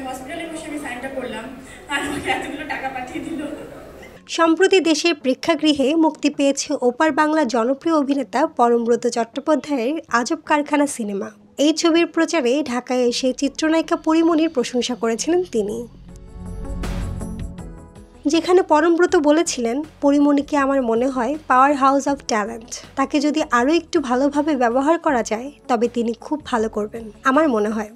হসপিটালে বসে আমি সাইনটা করলাম আর আমাকে এতগুলো টাকা পাঠিয়ে দিল। সম্প্রতি দেশের প্রেক্ষাগৃহে মুক্তি পেয়েছে ওপার বাংলার জনপ্রিয় অভিনেতা পরমব্রত চট্টোপাধ্যায়ের আজব কারখানা সিনেমা। এই ছবির প্রচারে ঢাকায় এসে চিত্রনায়িকা পরীমনির প্রশংসা করেছিলেন তিনি, যেখানে পরমব্রত বলেছিলেন, পরীমনিকে আমার মনে হয় পাওয়ার হাউস অফ ট্যালেন্ট। তাকে যদি আরও একটু ভালোভাবে ব্যবহার করা যায় তবে তিনি খুব ভালো করবেন আমার মনে হয়।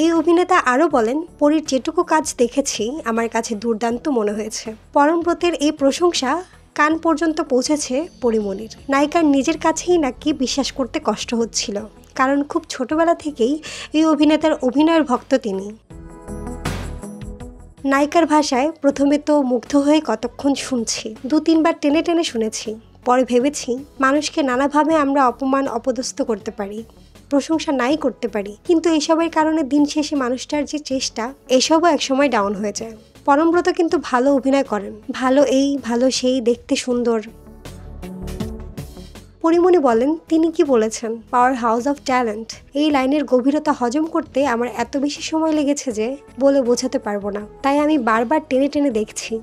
এই অভিনেতা আরও বলেন, পরীর যেটুকু কাজ দেখেছি আমার কাছে দুর্দান্ত মনে হয়েছে। পরমব্রতের এই প্রশংসা কান পর্যন্ত পৌঁছেছে পরীমনির। নায়িকার নিজের কাছেই নাকি বিশ্বাস করতে কষ্ট হচ্ছিল, কারণ খুব ছোটবেলা থেকেই এই অভিনেতার অভিনয়ের ভক্ত তিনি। নায়িকার ভাষায় প্রথমে তো মুগ্ধ হয়ে কতক্ষণ শুনছি, 2-3 বার টেনে টেনে শুনেছি। পরে ভেবেছি মানুষকে নানাভাবে আমরা অপমান অপদস্থ করতে পারি, প্রশংসা নাই করতে পারি, কিন্তু এসবের কারণে দিন শেষে মানুষটার যে চেষ্টা, এসবও একসময় ডাউন হয়ে যায়। পরমব্রত কিন্তু ভালো অভিনয় করেন, ভালো এই ভালো সেই, দেখতে সুন্দর। পরীমনি বলেন, তিনি কি বলেছেন পাওয়ার হাউস অফ ট্যালেন্ট, এই লাইনের গভীরতা হজম করতে আমার এত বেশি সময় লেগেছে যে বলে বোঝাতে পারবো না, তাই আমি বারবার টেনে টেনে দেখছি।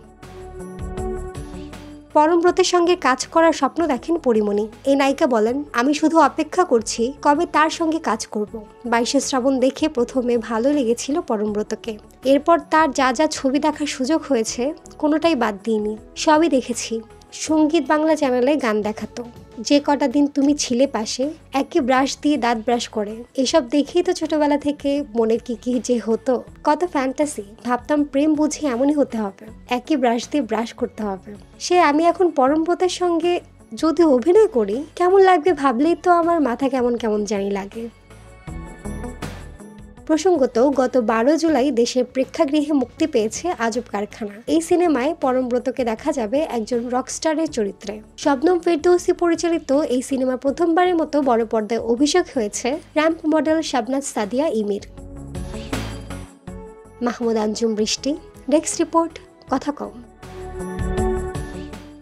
পরমব্রতের সঙ্গে কাজ করার স্বপ্ন দেখেন পরীমনি। এই নায়িকা বলেন, আমি শুধু অপেক্ষা করছি কবে তার সঙ্গে কাজ করব। 22শে শ্রাবণ দেখে প্রথমে ভালো লেগেছিল পরমব্রতকে, এরপর তার যা যা ছবি দেখার সুযোগ হয়েছে কোনোটাই বাদ দিইনি, সবই দেখেছি। সঙ্গীত বাংলা চ্যানেলে গান দেখাতো, যে কটা দিন তুমি ছিলে পাশে, একই ব্রাশ দিয়ে দাঁত ব্রাশ করে, এসব দেখেই তো ছোটবেলা থেকে মনে কি কি যে হতো, কত ফ্যান্টাসি। ভাবতাম প্রেম বুঝি এমনই হতে হবে, একই ব্রাশ দিয়ে ব্রাশ করতে হবে। সে আমি এখন পরমব্রতের সঙ্গে যদি অভিনয় করি কেমন লাগবে ভাবলেই তো আমার মাথা কেমন কেমন জানি লাগে। প্রসঙ্গত, গত 12 জুলাই দেশের প্রেক্ষাগৃহে মুক্তি পেয়েছে আজব কারখানা। এই সিনেমায় পরমব্রতকে দেখা যাবে একজন রকস্টারের চরিত্রে। শবনম ফেরদৌসী পরিচালিত এই সিনেমা প্রথমবারের মতো বড় পর্দায় অভিষেক হয়েছে র্যাম্প মডেল শাবনাজ সাদিয়া ইমির। মাহমুদ আঞ্জুম বৃষ্টি, ডেস্ক রিপোর্ট, কথা কম।